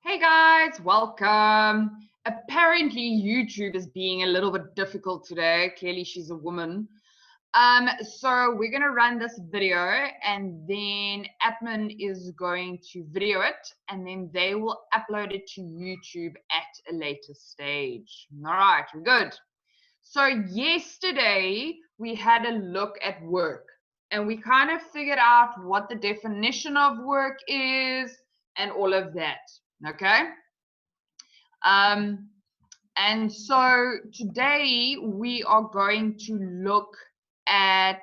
Hey guys, welcome. Apparently YouTube is being a little bit difficult today. Clearly she's a woman. So we're gonna run this video and then admin is going to video it and then they will upload it to YouTube at a later stage. All right, we're good. So yesterday we had a look at work and we kind of figured out what the definition of work is and all of that. Okay. And so today we are going to look at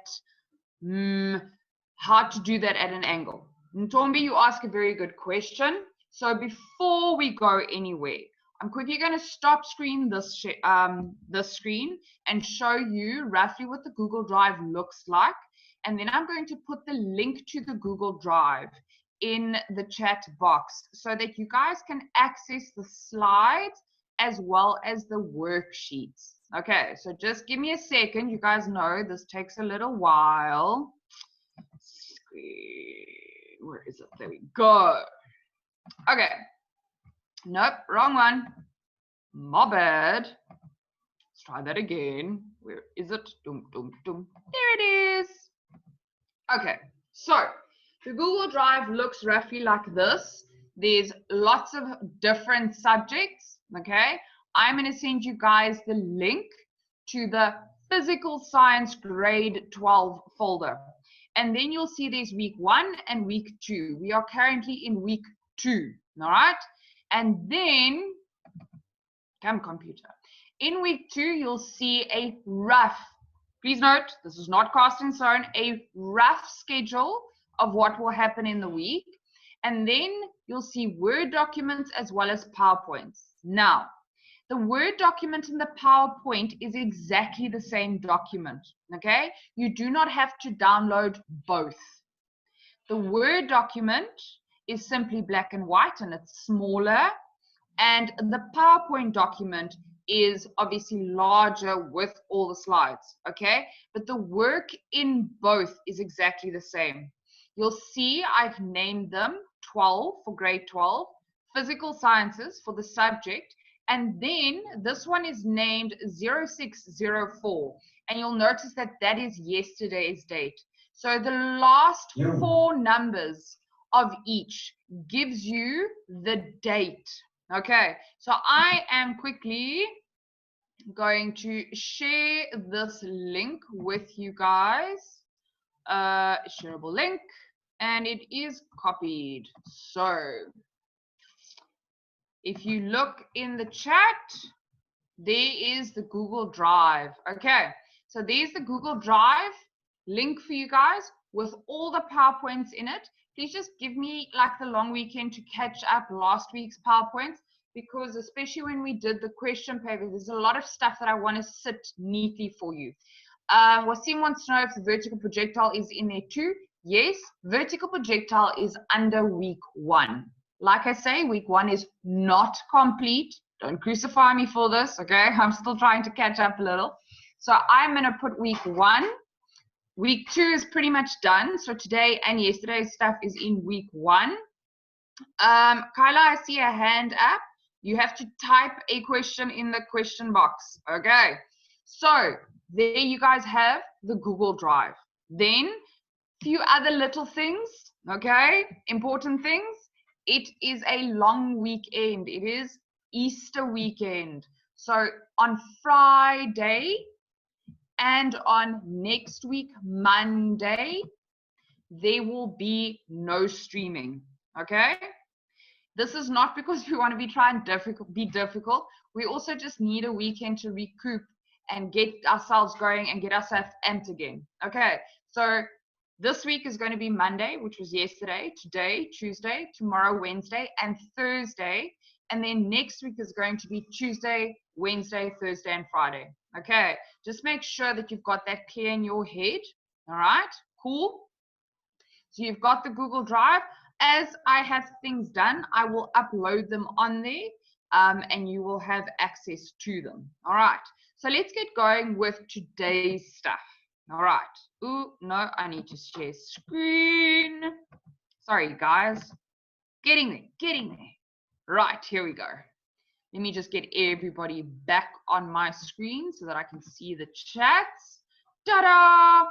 how to do that at an angle. Ntombi, you ask a very good question. So before we go anywhere, I'm quickly going to stop screen this screen and show you roughly what the Google Drive looks like. And then I'm going to put the link to the Google Drive in the chat box so that you guys can access the slides as well as the worksheets. Okay, so just give me a second. You guys know this takes a little while. Where is it? There we go. Okay. Nope, wrong one. My bad. Let's try that again. Where is it? There it is. Okay, so the Google Drive looks roughly like this. There's lots of different subjects, okay? I'm going to send you guys the link to the Physical Science Grade 12 folder. And then you'll see there's week 1 and week 2. We are currently in week 2, all right? And then, come computer. In week 2, you'll see a rough, please note, this is not cast in stone, a rough schedule of what will happen in the week. And then you'll see Word documents as well as PowerPoints. Now, the Word document and the PowerPoint is exactly the same document, okay? You do not have to download both. The Word document is simply black and white and it's smaller, and the PowerPoint document is obviously larger with all the slides, okay? But the work in both is exactly the same. You'll see I've named them 12 for grade 12, physical sciences for the subject, and then this one is named 0604, and you'll notice that that is yesterday's date. So the last 4 numbers of each gives you the date. Okay, so I am quickly going to share this link with you guys, shareable link, and it is copied. So if you look in the chat, there is the Google Drive. Okay, so there's the Google Drive link for you guys with all the PowerPoints in it. Please just give me like the long weekend to catch up last week's PowerPoints, because especially when we did the question paper, there's a lot of stuff that I want to sit neatly for you. Wasim wants to know if the vertical projectile is in there too. Yes, vertical projectile is under week 1. Like I say, week 1 is not complete. Don't crucify me for this, okay? I'm still trying to catch up a little. So I'm going to put week 1. Week 2 is pretty much done. So today and yesterday's stuff is in week 1. Kyla, I see a hand up. You have to type a question in the question box. Okay. So there you guys have the Google Drive. Then few other little things, okay? Important things. It is a long weekend. It is Easter weekend. So on Friday and on next week, Monday, there will be no streaming, okay? This is not because we want to be trying be difficult. We also just need a weekend to recoup and get ourselves going and get ourselves amped again. Okay, so this week is going to be Monday, which was yesterday, today, Tuesday, tomorrow, Wednesday, and Thursday. And then next week is going to be Tuesday, Wednesday, Thursday, and Friday. Okay, just make sure that you've got that clear in your head. All right, cool. So you've got the Google Drive. As I have things done, I will upload them on there and you will have access to them. All right, so let's get going with today's stuff. All right. Ooh, no, I need to share screen. Sorry, guys. Getting there. Right, here we go. Let me just get everybody back on my screen so that I can see the chats. Ta-da!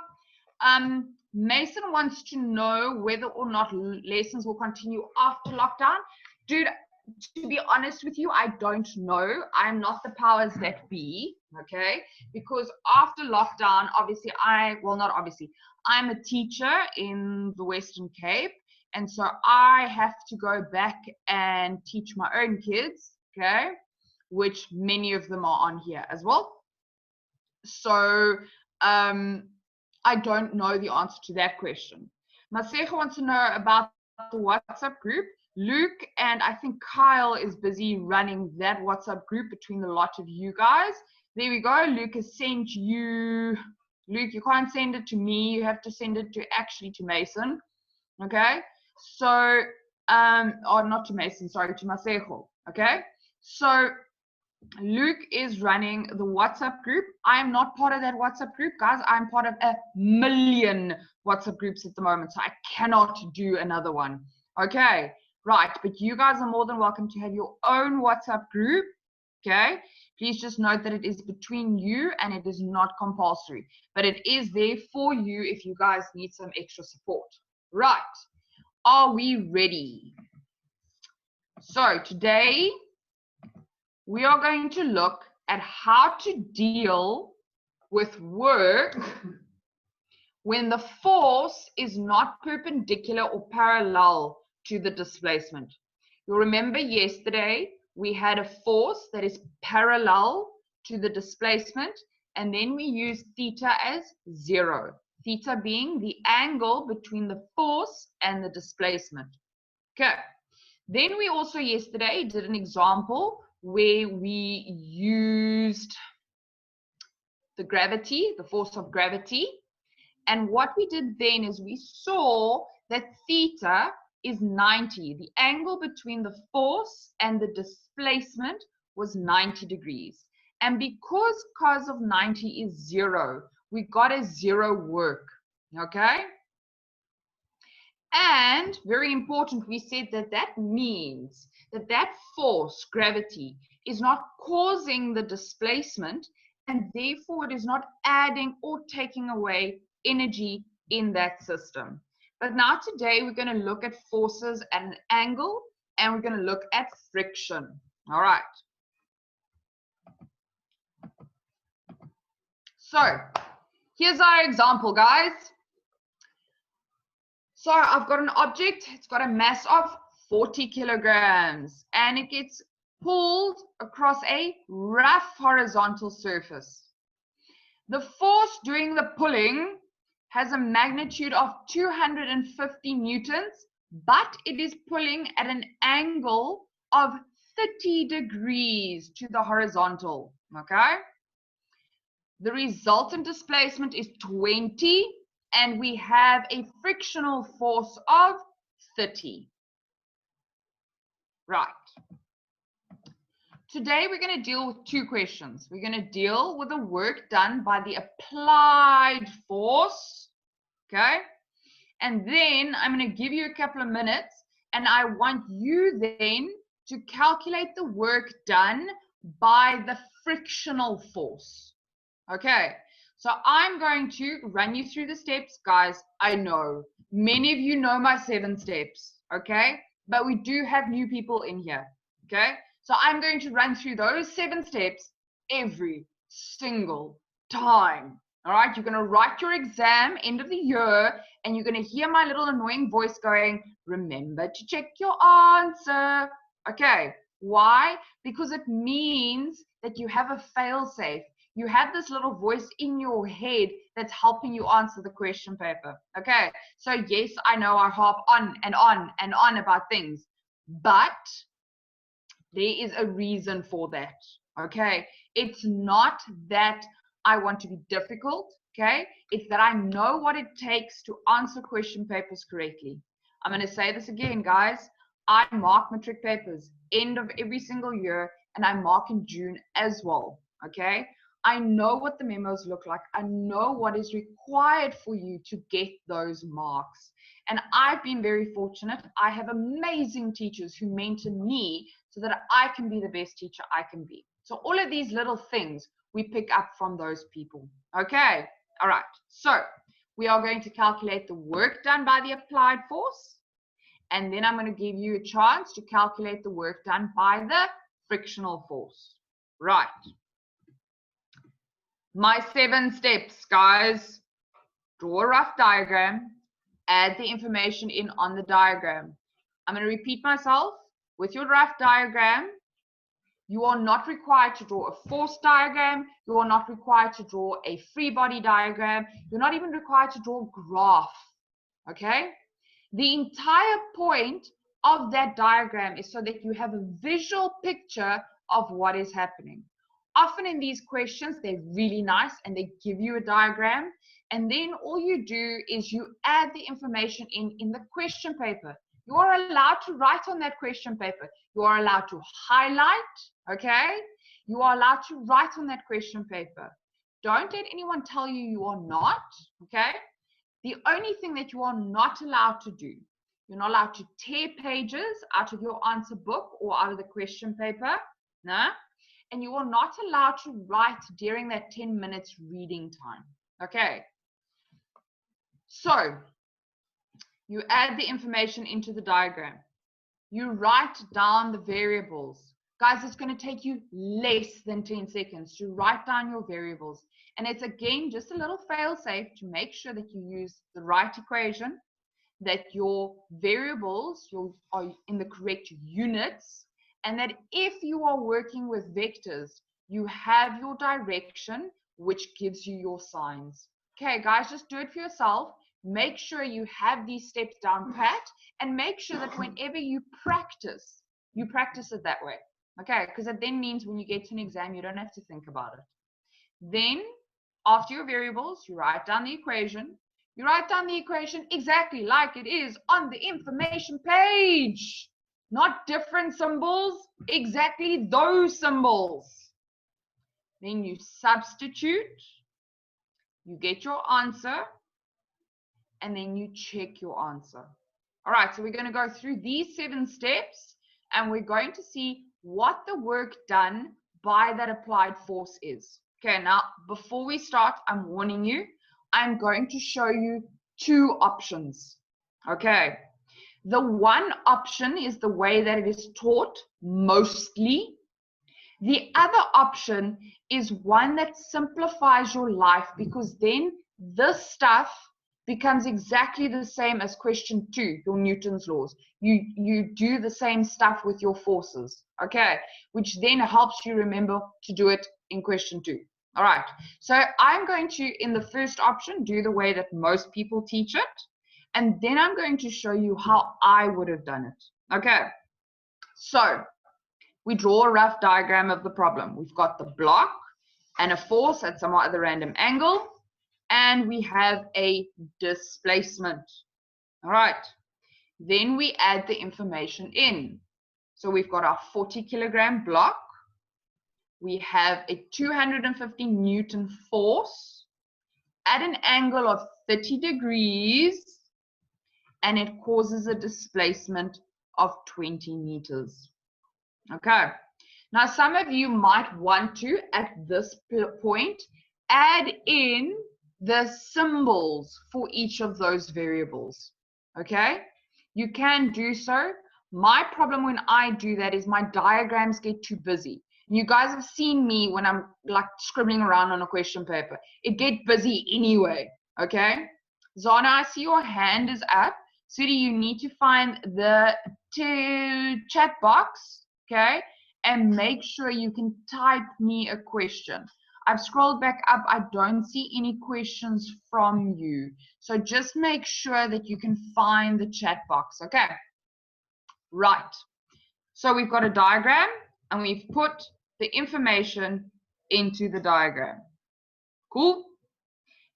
Mason wants to know whether or not lessons will continue after lockdown. Dude, to be honest with you, I don't know. I'm not the powers that be, okay? Because after lockdown, obviously, I'm a teacher in the Western Cape. And so I have to go back and teach my own kids, okay? Which many of them are on here as well. So I don't know the answer to that question. Masejo wants to know about the WhatsApp group. Luke and I think Kyle is busy running that WhatsApp group between the lot of you guys. There we go. Luke has sent you. Luke, you can't send it to me. You have to send it to Mason. Okay. So, or not to Mason, sorry, to Masejo. Okay. So Luke is running the WhatsApp group. I am not part of that WhatsApp group, guys. I'm part of a million WhatsApp groups at the moment, so I cannot do another one. Okay, right. But you guys are more than welcome to have your own WhatsApp group. Okay, please just note that it is between you and it is not compulsory, but it is there for you if you guys need some extra support. Right. Are we ready? So today we are going to look at how to deal with work when the force is not perpendicular or parallel to the displacement. You'll remember yesterday we had a force that is parallel to the displacement, and then we use theta as 0. Theta being the angle between the force and the displacement. Okay. Then we also yesterday did an example where we used the gravity, the force of gravity. And what we did then is we saw that theta is 90. The angle between the force and the displacement was 90 degrees. And because cos of 90 is 0, we got a 0 work, okay? And very important, we said that that means that that force, gravity, is not causing the displacement, and therefore it is not adding or taking away energy in that system. But now today we're going to look at forces at an angle, and we're going to look at friction. All right. So here's our example, guys. So I've got an object, it's got a mass of 40 kilograms, and it gets pulled across a rough horizontal surface. The force doing the pulling has a magnitude of 250 newtons, but it is pulling at an angle of 30 degrees to the horizontal, okay? The resultant displacement is 20, and we have a frictional force of 30. Right. Today we're going to deal with two questions. We're going to deal with the work done by the applied force, okay? And then I'm going to give you a couple of minutes, and I want you then to calculate the work done by the frictional force, okay? So I'm going to run you through the steps, guys. I know many of you know my 7 steps, okay? But we do have new people in here, okay? So I'm going to run through those 7 steps every single time, all right? You're going to write your exam end of the year, and you're going to hear my little annoying voice going, remember to check your answer, okay? Why? Because it means that you have a fail-safe. You have this little voice in your head that's helping you answer the question paper. Okay, so yes, I know I harp on and on and on about things, but there is a reason for that. Okay, it's not that I want to be difficult. Okay, it's that I know what it takes to answer question papers correctly. I'm going to say this again, guys. I mark matric papers end of every single year, and I mark in June as well. Okay. I know what the memos look like. I know what is required for you to get those marks. And I've been very fortunate. I have amazing teachers who mentor me so that I can be the best teacher I can be. So all of these little things we pick up from those people. Okay, all right. So we are going to calculate the work done by the applied force, and then I'm going to give you a chance to calculate the work done by the frictional force. Right. My 7 steps, guys. Draw a rough diagram, add the information in on the diagram. I'm going to repeat myself. With your rough diagram, you are not required to draw a force diagram. You are not required to draw a free body diagram. You're not even required to draw a graph. Okay? The entire point of that diagram is so that you have a visual picture of what is happening. Often in these questions, they're really nice and they give you a diagram. And then all you do is you add the information in the question paper. You are allowed to write on that question paper. You are allowed to highlight, okay? You are allowed to write on that question paper. Don't let anyone tell you you are not, okay? The only thing that you are not allowed to do, you're not allowed to tear pages out of your answer book or out of the question paper, no? And you are not allowed to write during that 10 minutes reading time, okay? So, you add the information into the diagram. You write down the variables. Guys, it's going to take you less than 10 seconds to write down your variables. And it's, again, just a little fail-safe to make sure that you use the right equation, that your variables are in the correct units, and that if you are working with vectors, you have your direction, which gives you your signs. Okay, guys, just do it for yourself. Make sure you have these steps down pat, and make sure that whenever you practice it that way. Okay, because it then means when you get to an exam, you don't have to think about it. Then, after your variables, you write down the equation. You write down the equation exactly like it is on the information page. Not different symbols, exactly those symbols. Then you substitute, you get your answer, and then you check your answer. All right, so we're going to go through these 7 steps, and we're going to see what the work done by that applied force is. Okay, now, before we start, I'm warning you, I'm going to show you 2 options. Okay, the one option is the way that it is taught mostly. The other option is one that simplifies your life, because then this stuff becomes exactly the same as question 2, your Newton's laws. You do the same stuff with your forces, okay, which then helps you remember to do it in question 2. All right, so I'm going to, in the first option, do the way that most people teach it, and then I'm going to show you how I would have done it. Okay, so we draw a rough diagram of the problem. We've got the block and a force at some other random angle, and we have a displacement. All right, then we add the information in. So we've got our 40-kilogram block. We have a 250 Newton force at an angle of 30 degrees, and it causes a displacement of 20 meters. Okay, now some of you might want to, at this point, add in the symbols for each of those variables. Okay, you can do so. My problem when I do that is my diagrams get too busy. You guys have seen me when I'm like scribbling around on a question paper. It gets busy anyway, okay? Zana, I see your hand is up. Sweetie, you need to find the chat box, okay? And make sure you can type me a question. I've scrolled back up. I don't see any questions from you. So just make sure that you can find the chat box, okay? Right. So we've got a diagram and we've put the information into the diagram. Cool?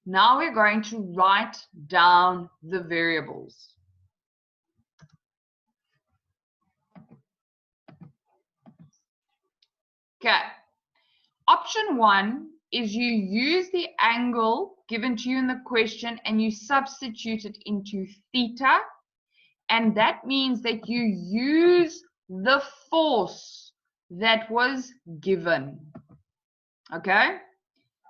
Now we're going to write down the variables. Okay. Option 1 is you use the angle given to you in the question and you substitute it into theta. And that means that you use the force that was given. Okay?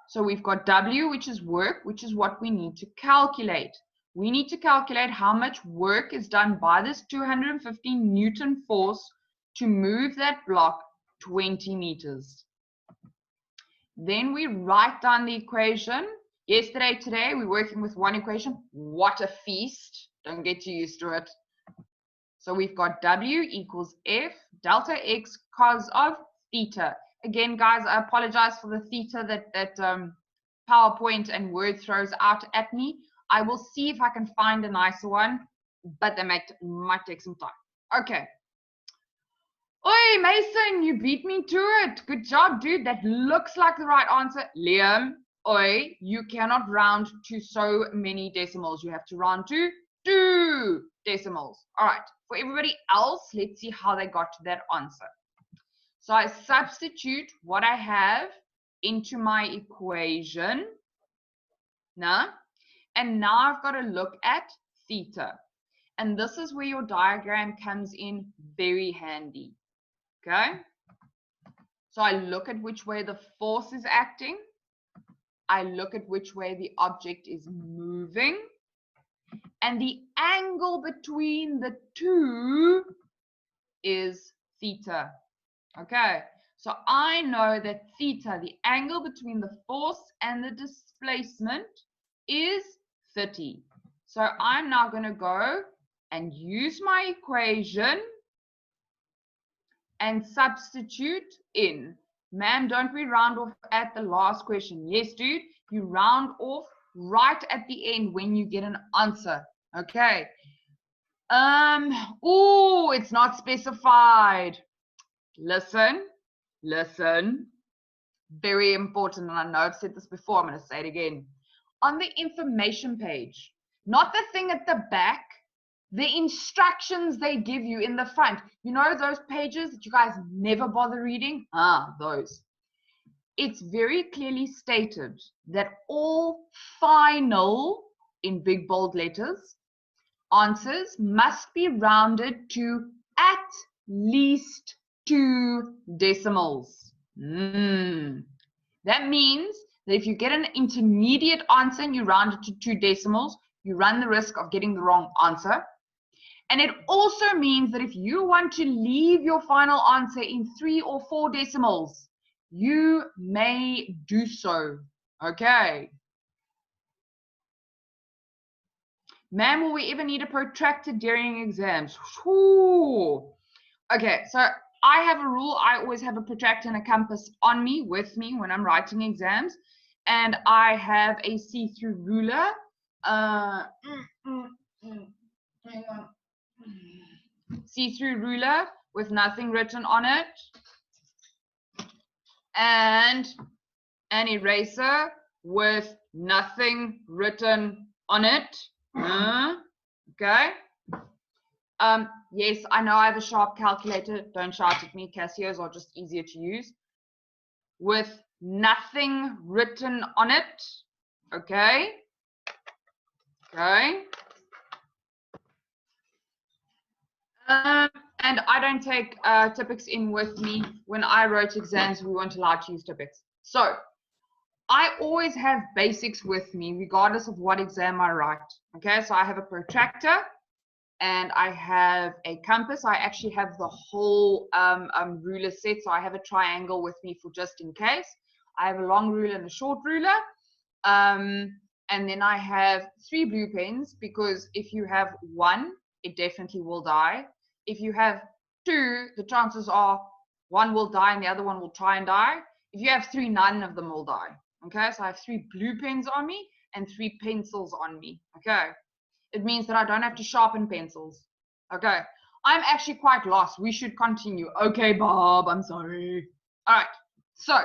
So we've got W, which is work, which is what we need to calculate. We need to calculate how much work is done by this 215 Newton force to move that block 20 meters. Then we write down the equation. Today, we're working with one equation. What a feast. Don't get too used to it. So we've got W equals F delta X cos of theta. Again, guys, I apologize for the theta that PowerPoint and Word throws out at me. I will see if I can find a nicer one, but they might take some time. Okay. Oi, Mason, you beat me to it. Good job, dude. That looks like the right answer. Liam, oi, you cannot round to so many decimals. You have to round to 2 decimals. All right. For everybody else, let's see how they got to that answer. So I substitute what I have into my equation. And now I've got to look at theta. And this is where your diagram comes in very handy. Okay? So I look at which way the force is acting. I look at which way the object is moving. And the angle between the two is theta. Okay, so I know that theta, the angle between the force and the displacement, is 30. So I'm now going to go and use my equation and substitute in. Ma'am, don't we round off at the last question? Yes, dude, you round off right at the end when you get an answer. Okay. Oh, it's not specified. Listen. Very important, and I know I've said this before, I'm going to say it again. On the information page, not the thing at the back, the instructions they give you in the front. You know those pages that you guys never bother reading? Those. It's very clearly stated that all final, in big bold letters, answers must be rounded to at least 2 decimals. That means that if you get an intermediate answer and you round it to 2 decimals, you run the risk of getting the wrong answer. And it also means that if you want to leave your final answer in 3 or 4 decimals, you may do so. Okay. Ma'am, will we ever need a protractor during exams? Whew. Okay, so I have a rule. I always have a protractor and a compass on me, with me, when I'm writing exams. And I have a see-through ruler. Hang on. See-through ruler with nothing written on it. And an eraser with nothing written on it. Okay. Yes, I know I have a sharp calculator. Don't shout at me. Casios are just easier to use. With nothing written on it. Okay. Okay. And I don't take Tipex in with me. When I wrote exams, we weren't allowed to use Tipex. So I always have basics with me, regardless of what exam I write. Okay, so I have a protractor and I have a compass. I actually have the whole ruler set. So I have a triangle with me for just in case. I have a long ruler and a short ruler. And then I have 3 blue pens, because if you have 1, it definitely will die. If you have 2, the chances are 1 will die and the other one will try and die. If you have 3, none of them will die. Okay, so I have 3 blue pens on me and 3 pencils on me. Okay, it means that I don't have to sharpen pencils. Okay, I'm actually quite lost. We should continue. Okay, Bob, I'm sorry. All right, so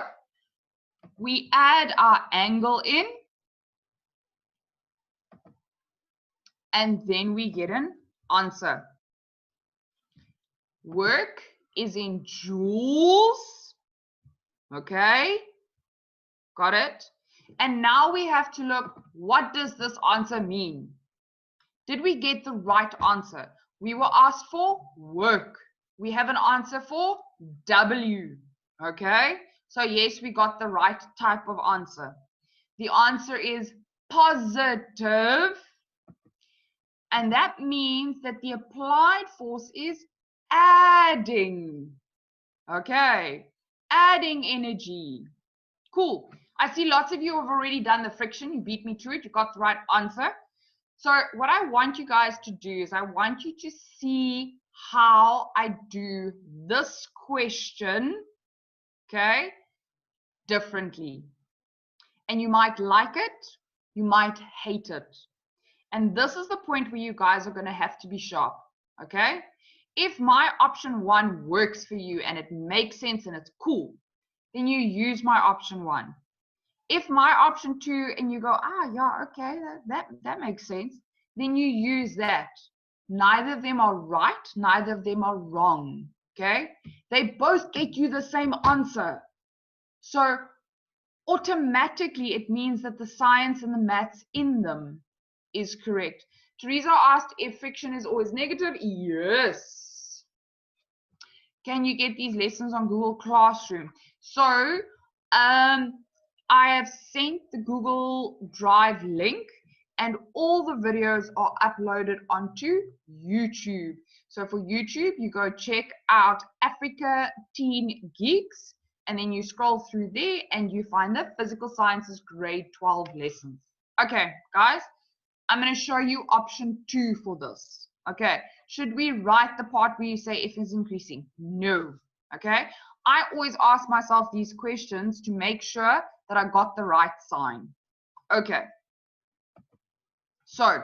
we add our angle in, and then we get an answer. Work is in joules. Okay, got it? And now we have to look, what does this answer mean? Did we get the right answer? We were asked for work. we have an answer for W. Okay, so yes, we got the right type of answer. The answer is positive, and that means that the applied force is adding. Okay, adding energy. Cool. I see lots of you have already done the friction. You beat me to it. You got the right answer. So what I want you guys to do is I want you to see how I do this question, okay, differently. And you might like it, you might hate it. And this is the point where you guys are going to have to be sharp, okay? If my option 1 works for you and it makes sense and it's cool, then you use my option 1. If my option 2 and you go, yeah, okay, that makes sense, then you use that. Neither of them are right, neither of them are wrong, okay? They both get you the same answer. So automatically it means that the science and the maths in them is correct. Teresa asked if friction is always negative. Yes. Can you get these lessons on Google Classroom? So I have sent the Google Drive link and all the videos are uploaded onto YouTube. So for YouTube, you go check out Africa Teen Geeks, and then you scroll through there and you find the Physical Sciences grade 12 lessons. Okay, guys, I'm going to show you option 2 for this. Okay, should we write the part where you say F is increasing? No. Okay, I always ask myself these questions to make sure that I got the right sign. Okay, so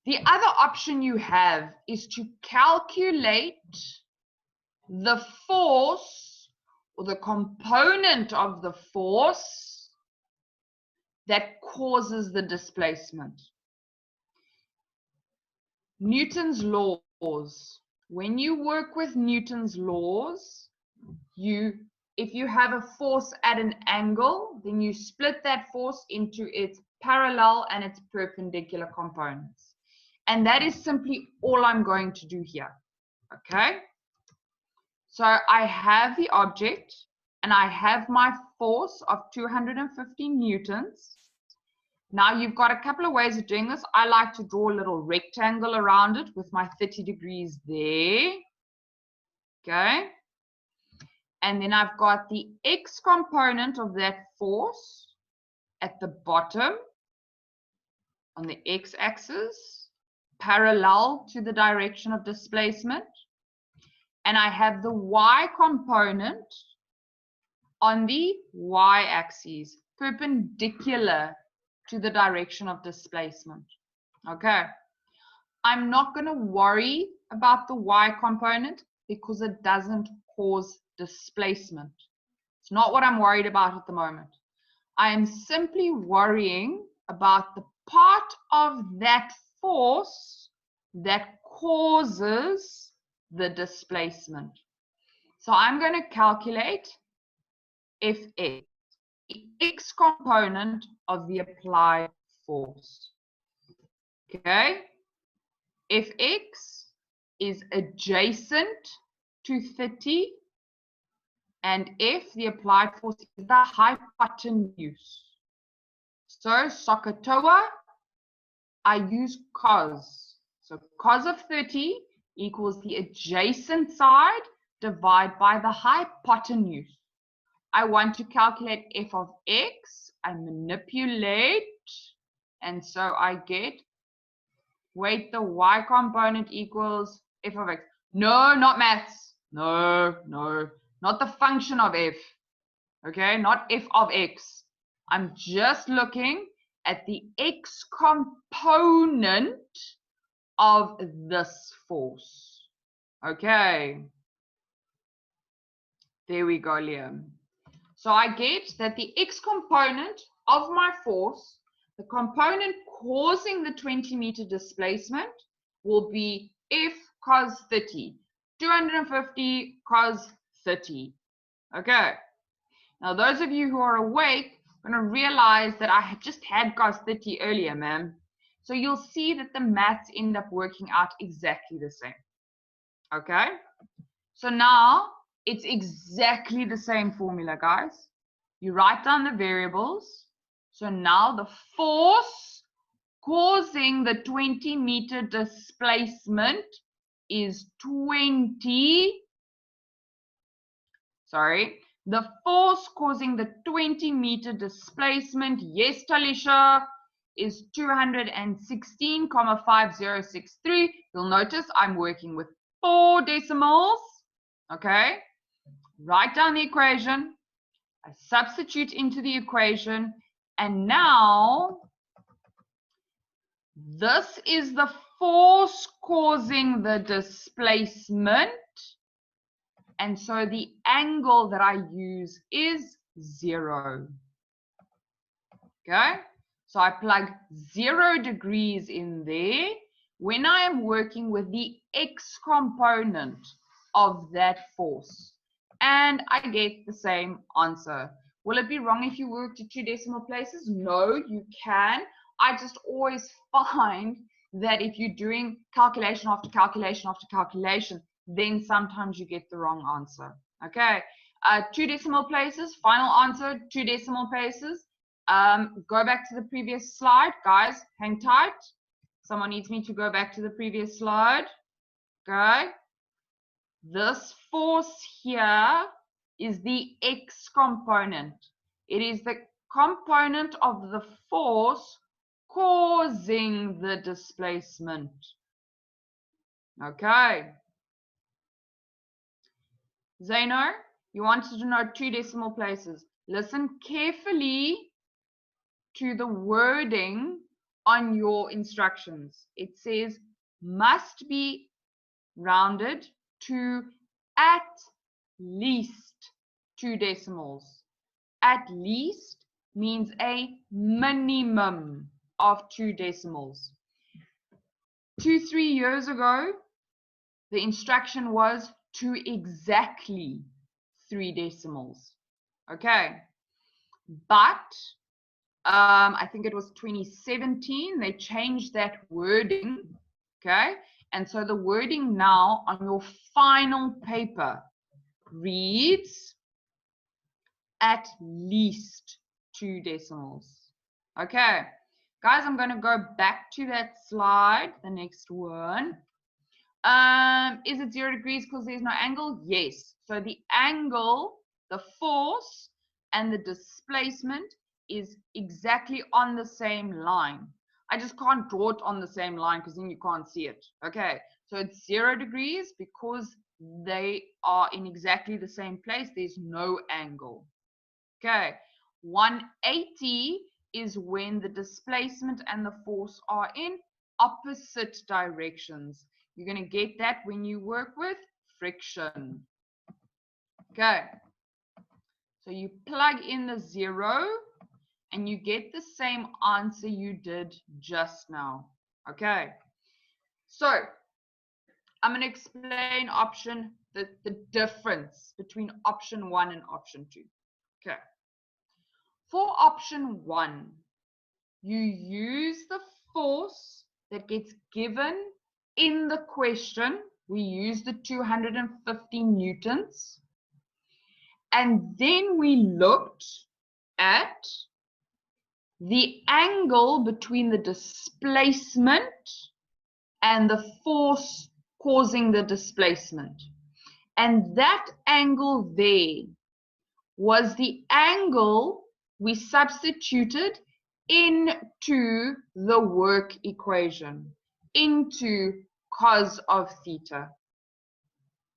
the other option you have is to calculate the force or the component of the force that causes the displacement. Newton's laws. When you work with Newton's laws, if you have a force at an angle, then you split that force into its parallel and its perpendicular components. And that is simply all I'm going to do here. Okay? So I have the object and I have my force of 250 newtons. Now you've got a couple of ways of doing this. I like to draw a little rectangle around it with my 30 degrees there. Okay. And then I've got the x component of that force at the bottom on the x-axis, parallel to the direction of displacement. And I have the y component on the y-axis, perpendicular to the direction of displacement. Okay, I'm not going to worry about the y component because it doesn't cause displacement. It's not what I'm worried about at the moment. I am simply worrying about the part of that force that causes the displacement. So I'm going to calculate Fx, the x component of the applied force. Okay, Fx is adjacent to 30, and F, the applied force, is the hypotenuse. So SOHCAHTOA, I use cos. So cos of 30 equals the adjacent side divided by the hypotenuse. I want to calculate f of x. I manipulate, and so I get, wait, the y component equals f of x. No, not maths. No, not the function of f. Okay, not f of x. I'm just looking at the x component of this force. Okay. There we go, Liam. So I get that the x component of my force, the component causing the 20-meter displacement, will be F cos 30, 250 cos 30. Okay. Now, those of you who are awake are going to realize that I just had cos 30 earlier, man. So you'll see that the maths end up working out exactly the same. Okay. So now it's exactly the same formula, guys. You write down the variables. So now the force causing the 20-meter displacement is 20. Sorry. The force causing the 20-meter displacement, yes, Talisha, is 216,5063. You'll notice I'm working with 4 decimals. Okay. Write down the equation. I substitute into the equation. And now this is the force causing the displacement. And so the angle that I use is 0. Okay, so I plug 0 degrees in there when I am working with the x component of that force. And I get the same answer. Will it be wrong if you work to 2 decimal places? No, you can. I just always find that if you're doing calculation after calculation after calculation, then sometimes you get the wrong answer. Okay, 2 decimal places, final answer, 2 decimal places. Go back to the previous slide. Guys, hang tight. Someone needs me to go back to the previous slide. Okay. This force here is the x component. It is the component of the force causing the displacement. Okay. Zaino, you wanted to know 2 decimal places. Listen carefully to the wording on your instructions. It says must be rounded to at least 2 decimals. At least means a minimum of 2 decimals. 2-3 years ago, the instruction was to exactly 3 decimals. Okay, but I think it was 2017, they changed that wording, okay? And so the wording now on your final paper reads at least 2 decimals. Okay, guys, I'm going to go back to that slide, the next one. Is it 0 degrees because there's no angle? Yes. So the angle, the force, and the displacement is exactly on the same line. I just can't draw it on the same line because then you can't see it. Okay, so it's 0 degrees because they are in exactly the same place. There's no angle. Okay, 180 is when the displacement and the force are in opposite directions. You're going to get that when you work with friction. Okay, so you plug in the 0 and you get the same answer you did just now. Okay, so I'm going to explain the difference between option 1 and option 2. Okay, for option 1, you use the force that gets given in the question. We use the 250 newtons. And then we looked at the angle between the displacement and the force causing the displacement. And that angle there was the angle we substituted into the work equation, into cos of theta.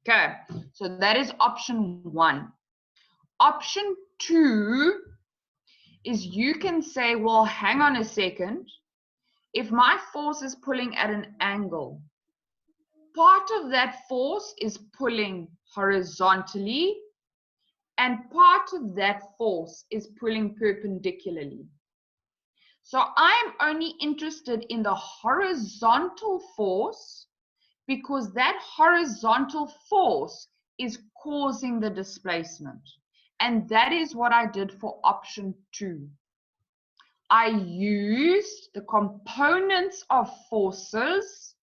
Okay, so that is option 1. Option 2 is you can say, well, hang on a second. If my force is pulling at an angle, part of that force is pulling horizontally, and part of that force is pulling perpendicularly. So I'm only interested in the horizontal force because that horizontal force is causing the displacement. And that is what I did for option 2. I used the components of forces.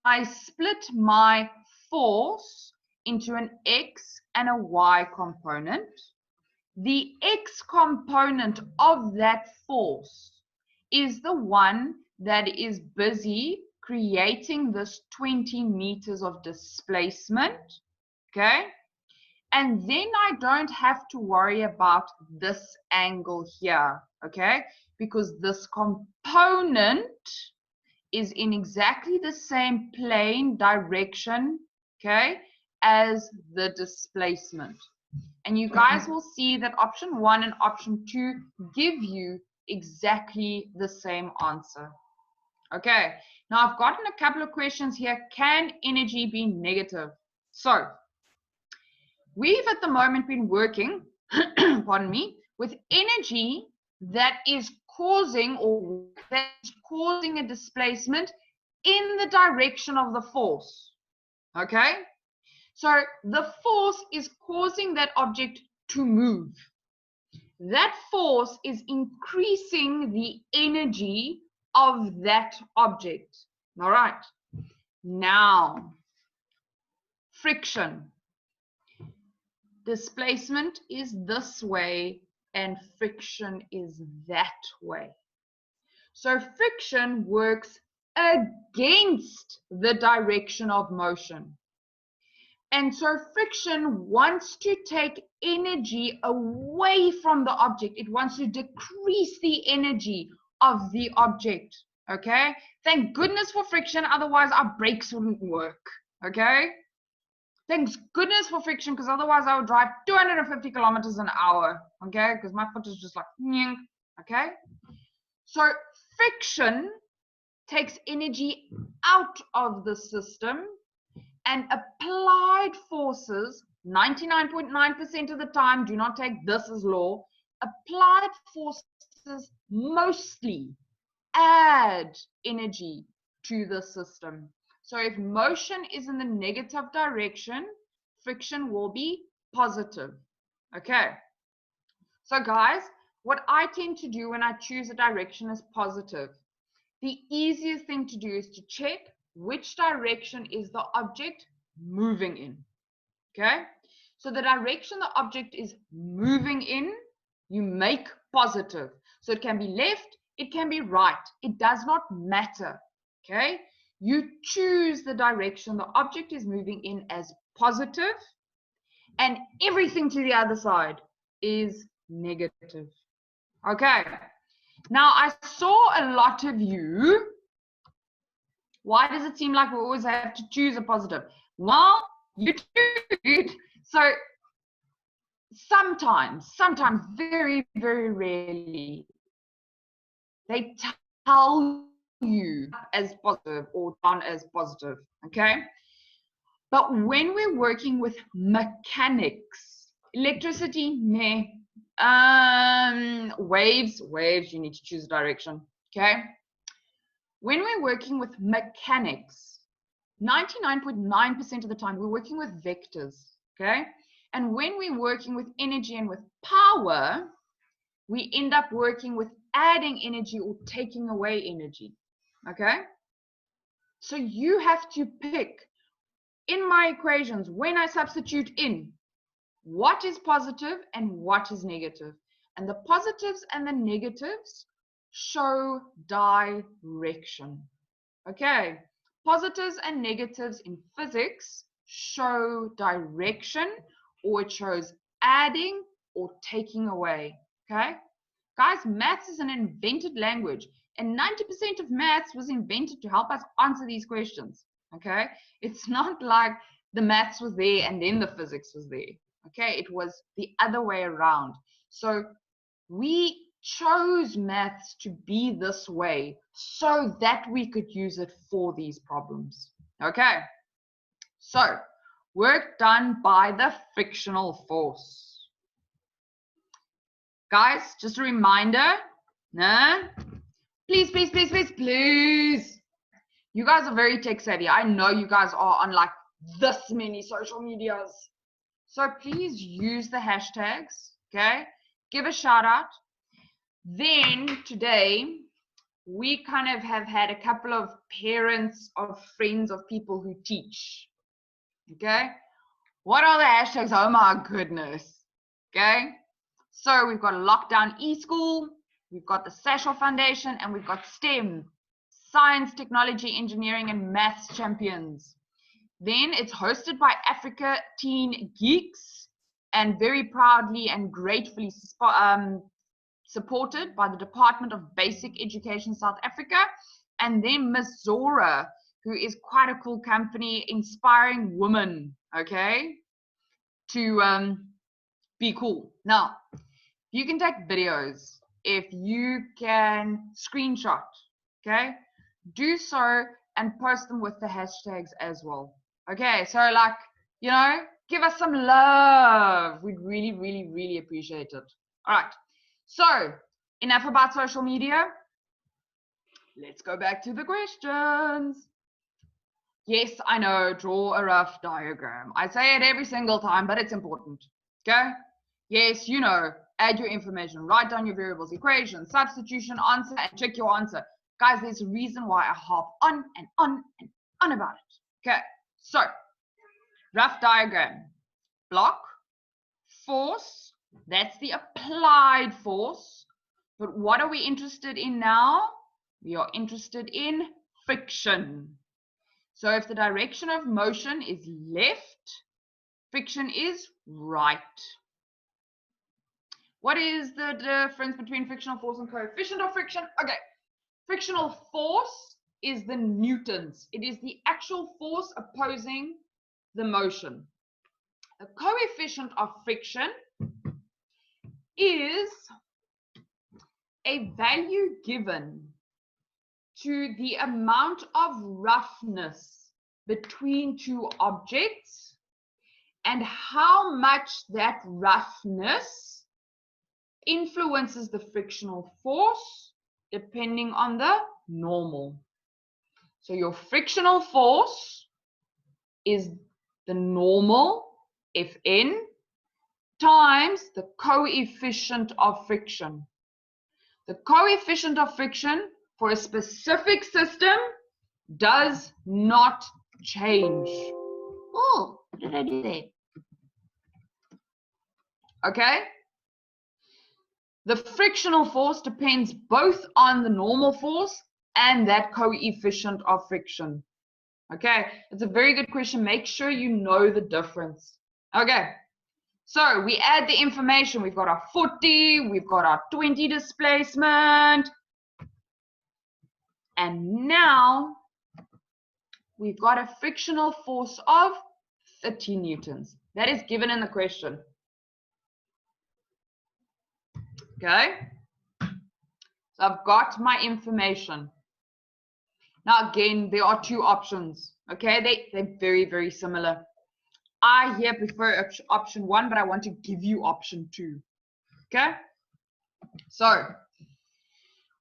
I split my force into an X and a Y component. The X component of that force is the one that is busy creating this 20 meters of displacement, okay? And then I don't have to worry about this angle here, okay? Because this component is in exactly the same plane direction, okay, as the displacement. And you guys will see that option 1 and option 2 give you exactly the same answer. Okay, now I've gotten a couple of questions here. Can energy be negative? So, we've at the moment been working, pardon me, with energy that is causing a displacement in the direction of the force. Okay? So the force is causing that object to move. That force is increasing the energy of that object. All right. Now, friction. Displacement is this way and friction is that way. So friction works against the direction of motion. And so friction wants to take energy away from the object. It wants to decrease the energy of the object, okay? Thank goodness for friction, otherwise our brakes wouldn't work, okay? Thanks goodness for friction, because otherwise I would drive 250 kilometers an hour, okay? Because my foot is just like, okay? So friction takes energy out of the system, and applied forces, 99.9% of the time, do not take this as law, applied forces mostly add energy to the system. So if motion is in the negative direction, friction will be positive. Okay. So guys, what I tend to do when I choose a direction is positive. The easiest thing to do is to check which direction is the object moving in, okay? So the direction the object is moving in, you make positive. So it can be left, it can be right. It does not matter, okay? You choose the direction the object is moving in as positive, and everything to the other side is negative, okay? Now, I saw a lot of you. Why does it seem like we always have to choose a positive? Well, you do. So sometimes, very, very rarely, they tell you as positive or down as positive, okay? But when we're working with mechanics, electricity, meh. Waves, you need to choose a direction, okay? When we're working with mechanics, 99.9% of the time, we're working with vectors, okay? And when we're working with energy and with power, we end up working with adding energy or taking away energy, okay? So you have to pick, in my equations, when I substitute in, what is positive and what is negative. And the positives and the negatives show direction. Okay, positives and negatives in physics show direction, or it shows adding or taking away. Okay, guys, maths is an invented language, and 90% of maths was invented to help us answer these questions. Okay, it's not like the maths was there and then the physics was there. Okay, it was the other way around. So we chose maths to be this way so that we could use it for these problems. Okay, so work done by the frictional force. Guys, just a reminder, please, you guys are very tech savvy. I know you guys are on like this many social medias. So please use the hashtags, okay? Give a shout out. Then today, we kind of have had a couple of parents of friends of people who teach, okay? What are the hashtags? Oh my goodness. Okay. So we've got Lockdown eSchool, we've got the Satchel Foundation, and we've got STEM, Science, Technology, Engineering, and Maths Champions. Then it's hosted by Africa Teen Geeks and very proudly and gratefully supported by the Department of Basic Education South Africa, and then Miss Zora, who is quite a cool company inspiring women, okay, to be cool. Now, you can take videos, if you can screenshot, okay, do so and post them with the hashtags as well. Okay, so like, you know, give us some love. We'd really, really, really appreciate it. All right, so enough about social media. Let's go back to the questions. Yes, I know, draw a rough diagram. I say it every single time, but it's important, okay? Yes, you know, add your information, write down your variables, equation, substitution, answer, and check your answer. Guys, there's a reason why I harp on and on and on about it. Okay, so rough diagram. Block, force, that's the applied force. But what are we interested in now? We are interested in friction. So if the direction of motion is left, friction is right. What is the difference between frictional force and coefficient of friction? Okay, frictional force is the newtons. It is the actual force opposing the motion. The coefficient of friction is a value given to the amount of roughness between two objects and how much that roughness influences the frictional force depending on the normal. So your frictional force is the normal, Fn, times the coefficient of friction. The coefficient of friction for a specific system does not change. Oh, what did I do there? Okay? The frictional force depends both on the normal force and that coefficient of friction. Okay, it's a very good question. Make sure you know the difference. Okay, so we add the information. We've got our 40, we've got our 20 displacement. And now we've got a frictional force of 30 newtons. That is given in the question. Okay, so I've got my information. Now again, there are two options. Okay, they're very, very similar. I here prefer option 1, but I want to give you option 2. Okay, so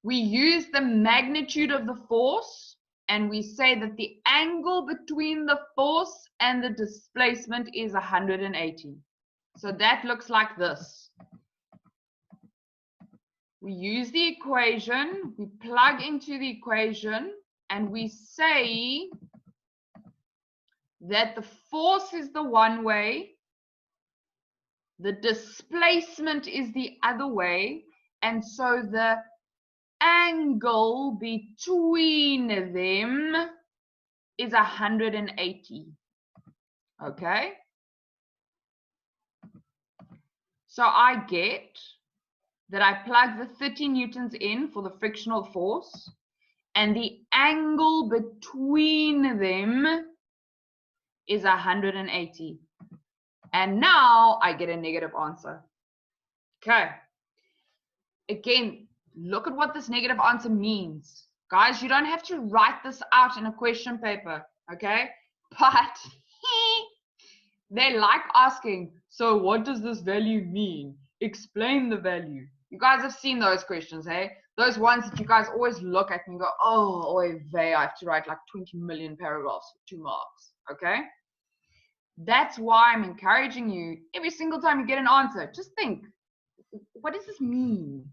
we use the magnitude of the force and we say that the angle between the force and the displacement is 180. So that looks like this. We use the equation, we plug into the equation, and we say that the force is the one way, the displacement is the other way, and so the angle between them is 180. Okay? So I get that I plug the 30 newtons in for the frictional force, and the angle between them is 180. And now I get a negative answer. Okay. Again, look at what this negative answer means. Guys, you don't have to write this out in a question paper, okay? But they like asking, so what does this value mean? Explain the value. You guys have seen those questions, eh? Those ones that you guys always look at and go, oh, oy vey, I have to write like 20 million paragraphs for 2 marks, okay? That's why I'm encouraging you, every single time you get an answer, just think, what does this mean?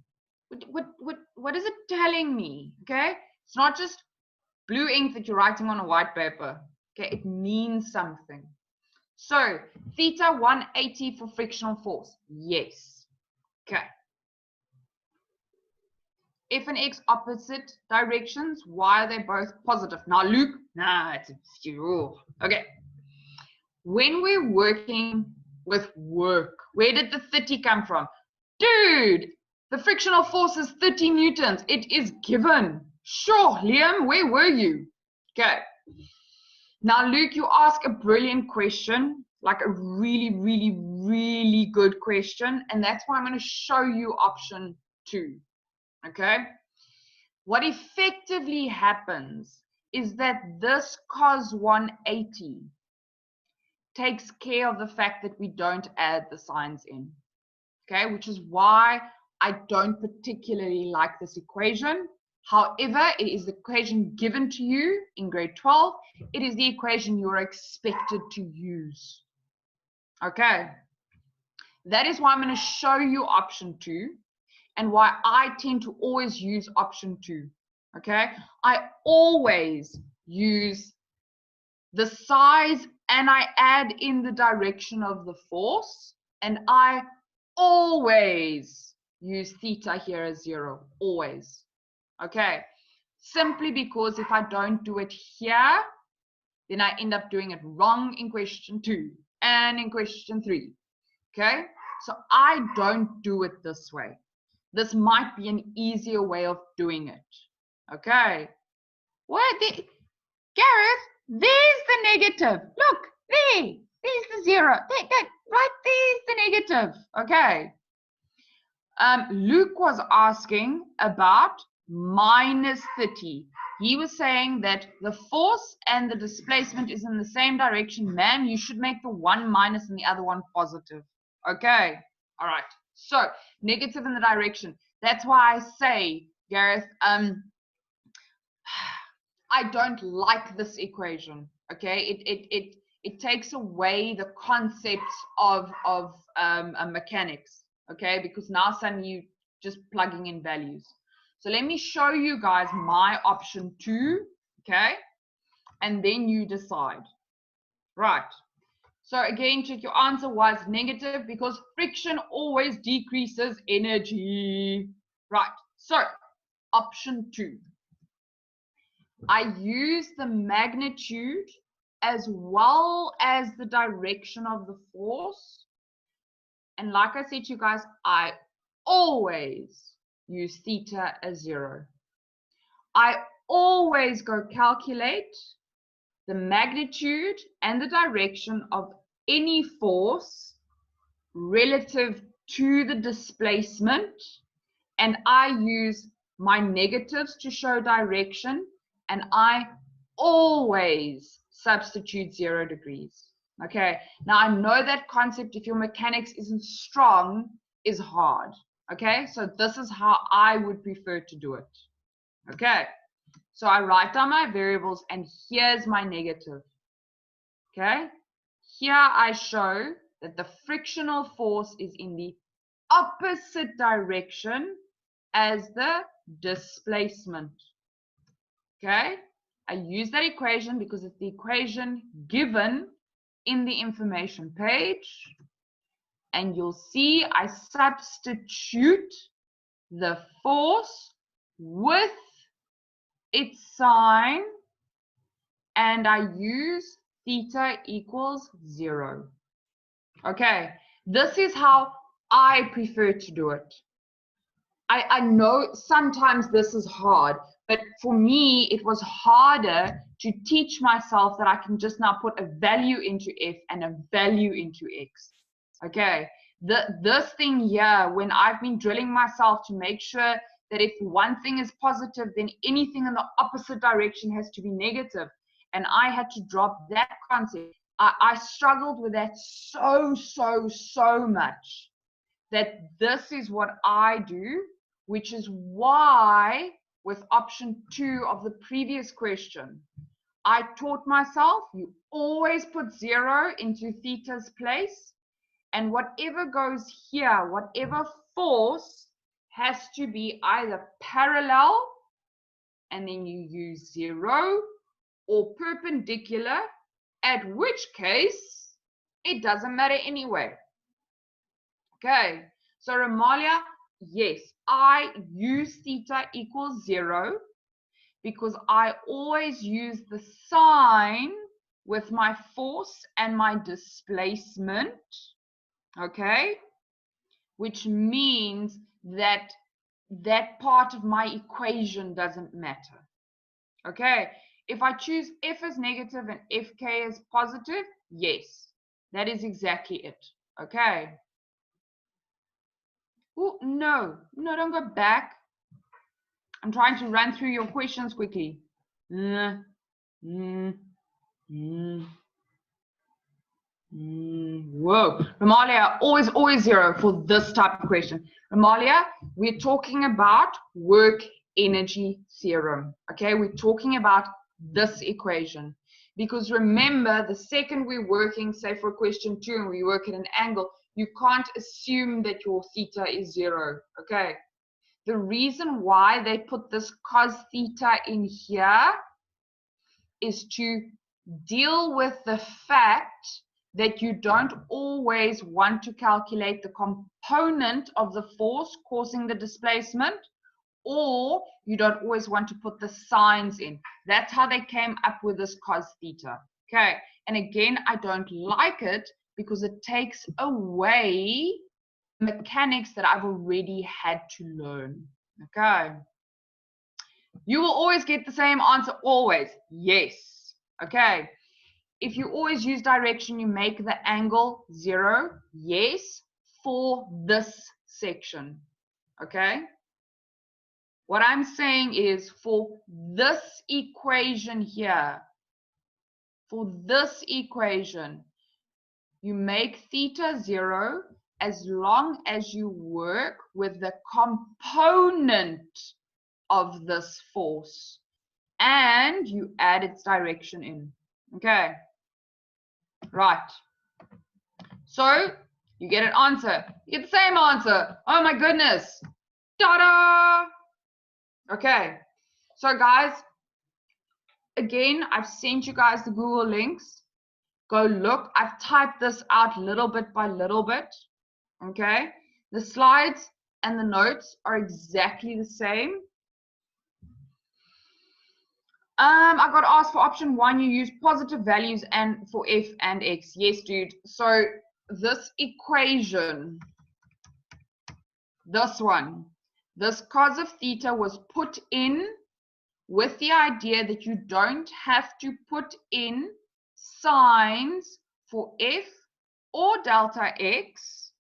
What is it telling me? Okay, it's not just blue ink that you're writing on a white paper. Okay, it means something. So theta 180 for frictional force. Yes. Okay. F and X opposite directions. Why are they both positive? Now, Luke, nah, it's okay. When we're working with work, where did the 30 come from? Dude, the frictional force is 30 newtons. It is given. Sure, Liam, where were you? Okay. Now, Luke, you ask a brilliant question, like a really, really, really good question. And that's why I'm going to show you option 2. Okay. What effectively happens is that this cos 180 takes care of the fact that we don't add the signs in. Okay, which is why I don't particularly like this equation. However, it is the equation given to you in grade 12. It is the equation you're expected to use. Okay, that is why I'm going to show you option 2 and why I tend to always use option 2. Okay, I always use the size and I add in the direction of the force, and I always use theta here as 0, always. Okay, simply because if I don't do it here, then I end up doing it wrong in question 2 and in question 3. Okay, so I don't do it this way. This might be an easier way of doing it. Okay, what? Gareth, there's the negative. Look, there's the 0. Right there's the negative. Okay. Luke was asking about minus 30. He was saying that the force and the displacement is in the same direction. Man, you should make the one minus and the other one positive. Okay. All right. So negative in the direction. That's why I say, Gareth, I don't like this equation. Okay, it takes away the concepts of mechanics. Okay, because now suddenly you just plugging in values. So let me show you guys my option 2. Okay, and then you decide. Right. So again, check your answer was negative because friction always decreases energy. Right. So option 2. I use the magnitude as well as the direction of the force. And like I said to you guys, I always use theta as 0. I always go calculate the magnitude and the direction of any force relative to the displacement. And I use my negatives to show direction. And I always substitute 0 degrees. Okay, now I know that concept, if your mechanics isn't strong, is hard. Okay, so this is how I would prefer to do it. Okay, so I write down my variables and here's my negative. Okay, here I show that the frictional force is in the opposite direction as the displacement. Okay, I use that equation because it's the equation given in the information page. And you'll see I substitute the force with its sign and I use theta equals 0. Okay, this is how I prefer to do it. I know sometimes this is hard, but for me, it was harder to teach myself that I can just now put a value into F and a value into X. Okay, this thing here, when I've been drilling myself to make sure that if one thing is positive, then anything in the opposite direction has to be negative. And I had to drop that concept. I struggled with that so much that this is what I do, which is why with option 2 of the previous question, I taught myself you always put 0 into theta's place, and whatever goes here, whatever force has to be either parallel, and then you use 0, or perpendicular, at which case It doesn't matter anyway. Okay, so Romalia, yes, I use theta equals 0 because I always use the sign with my force and my displacement, okay, which means that that part of my equation doesn't matter. Okay, if I choose F as negative and Fk as positive, yes, that is exactly it. Okay. Oh, no, don't go back. I'm trying to run through your questions quickly. Whoa, Romalia, always 0 for this type of question. Romalia, we're talking about work energy theorem. Okay, we're talking about this equation. Because remember, the second we're working, say for question 2, and we work at an angle, you can't assume that your theta is 0. Okay. The reason why they put this cos theta in here is to deal with the fact that you don't always want to calculate the component of the force causing the displacement, or you don't always want to put the signs in. That's how they came up with this cos theta. Okay, and again, I don't like it because it takes away mechanics that I've already had to learn. Okay. You will always get the same answer, always. Yes. Okay. If you always use direction, you make the angle 0. Yes, for this section. Okay. What I'm saying is for this equation here, you make theta 0 as long as you work with the component of this force and you add its direction in. Okay, right. So you get an answer. You get the same answer. Oh my goodness. Ta-da! Okay, so guys, again, I've sent you guys the Google links. Go look. I've typed this out little bit by little bit. Okay, the slides and the notes are exactly the same. I got asked for option 1, you use positive values and for F and X. Yes, dude. So this equation, this one, this cos of theta was put in with the idea that you don't have to put in signs for F or delta X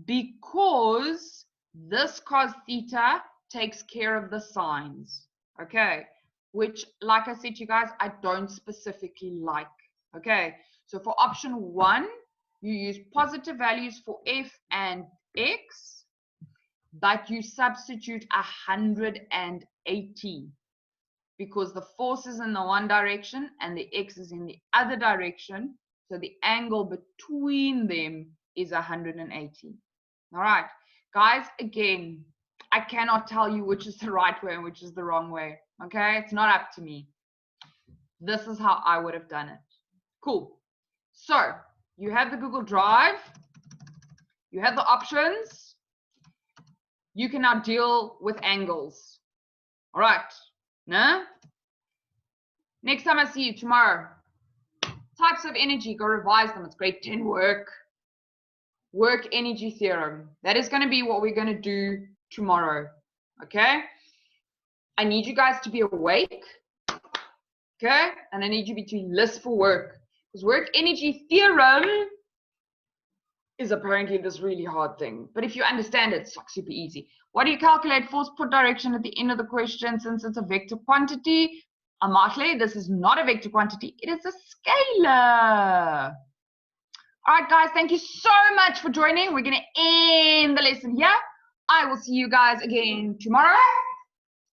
because this cos theta takes care of the signs. Okay. Which, like I said to you guys, I don't specifically like. Okay, so for option 1, you use positive values for F and X, but you substitute 180 because the force is in the one direction and the X is in the other direction. So the angle between them is 180. All right, guys, again, I cannot tell you which is the right way and which is the wrong way. Okay, it's not up to me. This is how I would have done it. Cool. So you have the Google Drive. You have the options. You can now deal with angles. All right. Nah? Next time I see you tomorrow. Types of energy, go revise them. It's grade 10 work. Work energy theorem. That is going to be what we're going to do tomorrow. Okay? I need you guys to be awake. Okay? And I need you to list for work. Because work energy theorem is apparently this really hard thing. But if you understand it, it's like super easy. What do you calculate? Force put direction at the end of the question since it's a vector quantity. Amartle, this is not a vector quantity. It is a scalar. All right, guys, thank you so much for joining. We're going to end the lesson here. I will see you guys again tomorrow.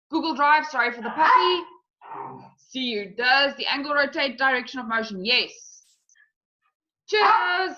Google Drive, sorry for the puppy. See you. Does the angle rotate direction of motion? Yes. Cheers.